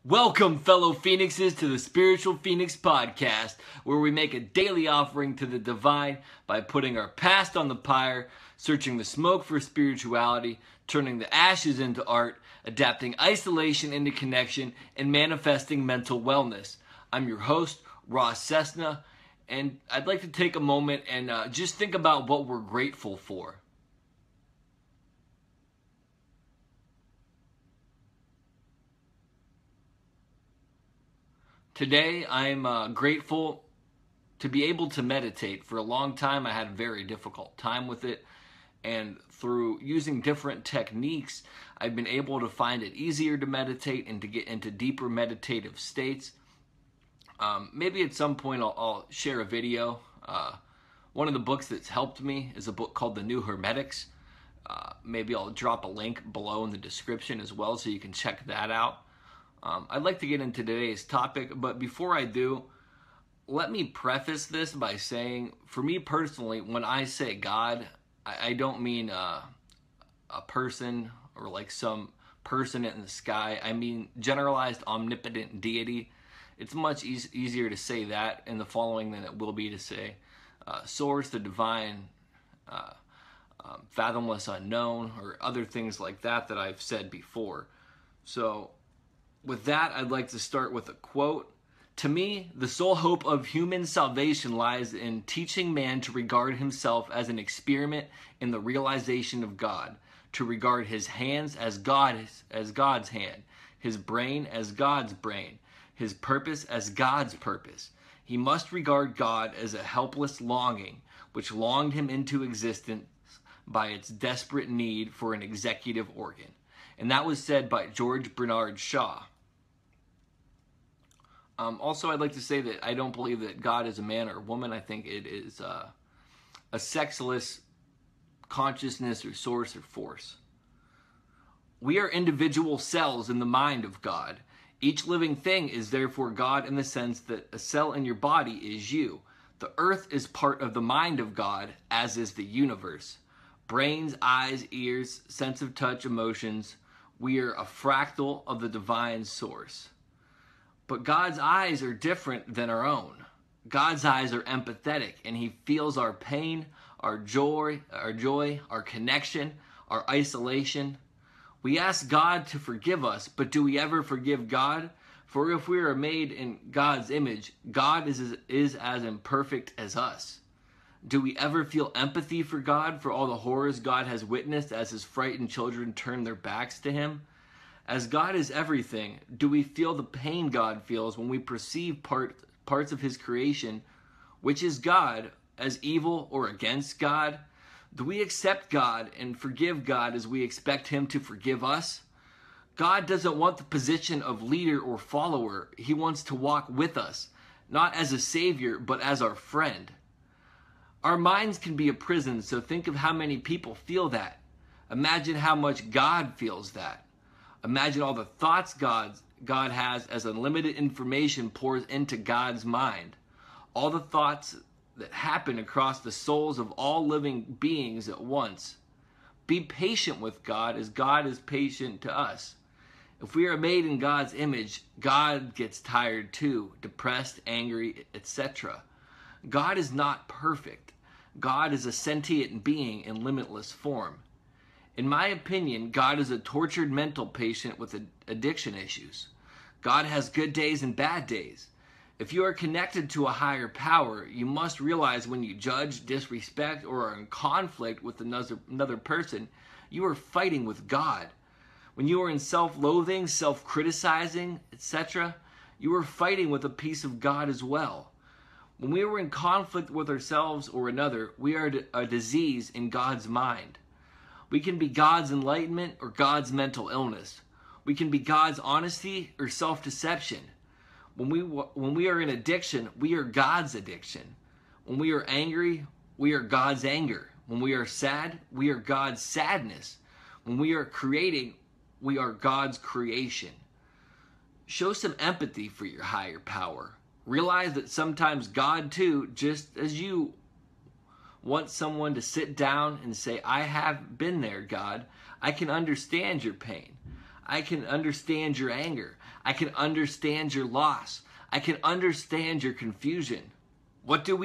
Welcome, fellow Phoenixes, to the Spiritual Phoenix Podcast, where we make a daily offering to the divine by putting our past on the pyre, searching the smoke for spirituality, turning the ashes into art, adapting isolation into connection, and manifesting mental wellness. I'm your host, Ross Cessna, and I'd like to take a moment and just think about what we're grateful for. Today, I'm grateful to be able to meditate. For a long time, I had a very difficult time with it, and through using different techniques, I've been able to find it easier to meditate and to get into deeper meditative states. Maybe at some point I'll share a video. One of the books that's helped me is a book called The New Hermetics. Maybe I'll drop a link below in the description as well so you can check that out. I'd like to get into today's topic, but before I do, let me preface this by saying, for me personally, when I say God, I don't mean a person or like some person in the sky. I mean generalized omnipotent deity. It's much easier to say that in the following than it will be to say source, the divine, fathomless unknown, or other things like that I've said before. So with that, I'd like to start with a quote. To me, the sole hope of human salvation lies in teaching man to regard himself as an experiment in the realization of God, to regard his hands as God's hand, his brain as God's brain, his purpose as God's purpose. He must regard God as a helpless longing, which longed him into existence by its desperate need for an executive organ. And that was said by George Bernard Shaw. Also, I'd like to say that I don't believe that God is a man or a woman. I think it is a sexless consciousness or source or force. We are individual cells in the mind of God. Each living thing is therefore God in the sense that a cell in your body is you. The earth is part of the mind of God, as is the universe. Brains, eyes, ears, sense of touch, emotions. We are a fractal of the divine source. But God's eyes are different than our own. God's eyes are empathetic, and he feels our pain, our joy, our connection, our isolation. We ask God to forgive us, but do we ever forgive God? For if we are made in God's image, God is as imperfect as us. Do we ever feel empathy for God, for all the horrors God has witnessed as his frightened children turn their backs to him? As God is everything, do we feel the pain God feels when we perceive parts of his creation, which is God, as evil or against God? Do we accept God and forgive God as we expect him to forgive us? God doesn't want the position of leader or follower. He wants to walk with us, not as a savior, but as our friend. Our minds can be a prison, so think of how many people feel that. Imagine how much God feels that. Imagine all the thoughts God has as unlimited information pours into God's mind. All the thoughts that happen across the souls of all living beings at once. Be patient with God as God is patient to us. If we are made in God's image, God gets tired too, depressed, angry, etc. God is not perfect. God is a sentient being in limitless form. In my opinion, God is a tortured mental patient with addiction issues. God has good days and bad days. If you are connected to a higher power, you must realize when you judge, disrespect, or are in conflict with another person, you are fighting with God. When you are in self-loathing, self-criticizing, etc., you are fighting with a piece of God as well. When we are in conflict with ourselves or another, we are a disease in God's mind. We can be God's enlightenment or God's mental illness. We can be God's honesty or self-deception. When we are in addiction, we are God's addiction. When we are angry, we are God's anger. When we are sad, we are God's sadness. When we are creating, we are God's creation. Show some empathy for your higher power. Realize that sometimes God too, just as you want someone to sit down and say, I have been there, God. I can understand your pain. I can understand your anger. I can understand your loss. I can understand your confusion. What do?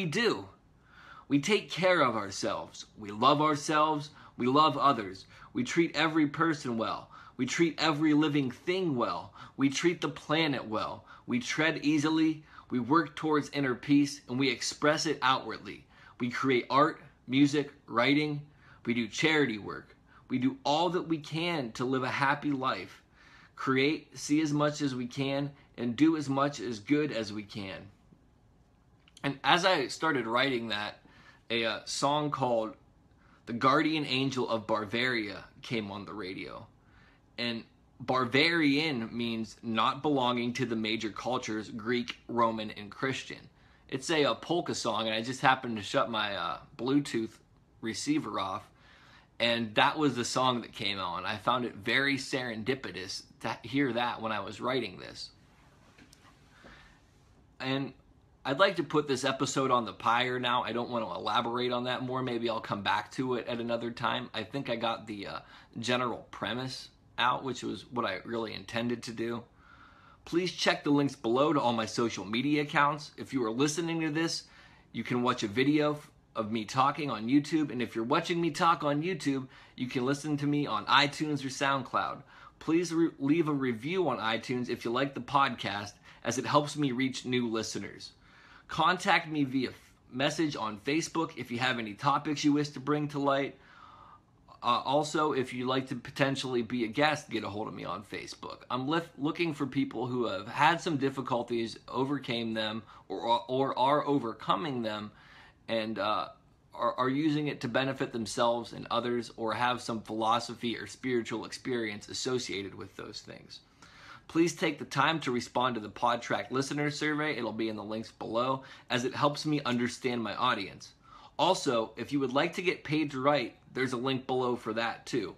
We take care of ourselves. We love ourselves. We love others. We treat every person well. We treat every living thing well. We treat the planet well. We tread easily. We work towards inner peace, and we express it outwardly. We create art, music, writing. We do charity work. We do all that we can to live a happy life. Create, see as much as we can, and do as much as good as we can. And as I started writing that, a song called The Guardian Angel of Bavaria came on the radio. And Bavarian means not belonging to the major cultures, Greek, Roman, and Christian. It's a polka song, and I just happened to shut my Bluetooth receiver off, and that was the song that came on. I found it very serendipitous to hear that when I was writing this. And I'd like to put this episode on the pyre now. I don't want to elaborate on that more. Maybe I'll come back to it at another time. I think I got the general premise out, which was what I really intended to do. Please check the links below to all my social media accounts. If you are listening to this, you can watch a video of me talking on YouTube. And if you're watching me talk on YouTube, you can listen to me on iTunes or SoundCloud. Please leave a review on iTunes if you like the podcast, as it helps me reach new listeners. Contact me via message on Facebook if you have any topics you wish to bring to light. Also, if you'd like to potentially be a guest, get a hold of me on Facebook. I'm looking for people who have had some difficulties, overcame them, or are overcoming them, and are using it to benefit themselves and others, or have some philosophy or spiritual experience associated with those things. Please take the time to respond to the PodTrack listener survey. It'll be in the links below, as it helps me understand my audience. Also, if you would like to get paid to write, there's a link below for that too.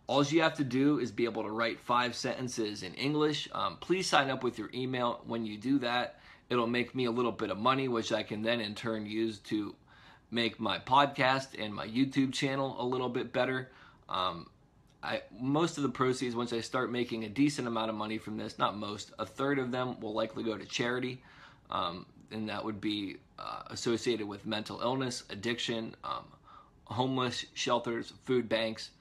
All you have to do is be able to write 5 sentences in English. Please sign up with your email. When you do that, it'll make me a little bit of money, which I can then in turn use to make my podcast and my YouTube channel a little bit better. Most of the proceeds, once I start making a decent amount of money from this, not most, a third of them will likely go to charity, and that would be associated with mental illness, addiction, homeless shelters, food banks,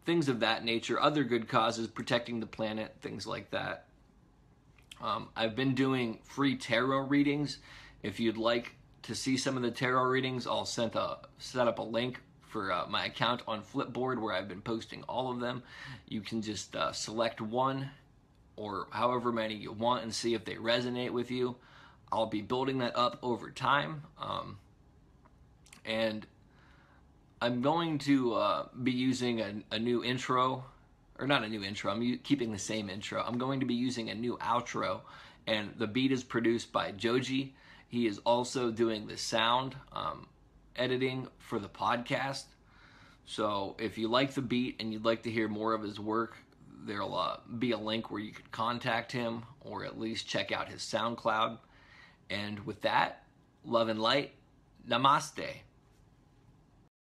things of that nature, other good causes, protecting the planet, things like that. I've been doing free tarot readings. If you'd like to see some of the tarot readings, I'll set up a link for my account on Flipboard, where I've been posting all of them. You can just select one or however many you want and see if they resonate with you. I'll be building that up over time. And I'm going to be using a new intro, or not a new intro, I'm keeping the same intro. I'm going to be using a new outro, and the beat is produced by Joji. He is also doing the sound editing for the podcast. So if you like the beat and you'd like to hear more of his work, there'll be a link where you could contact him, or at least check out his SoundCloud. And with that, love and light, namaste.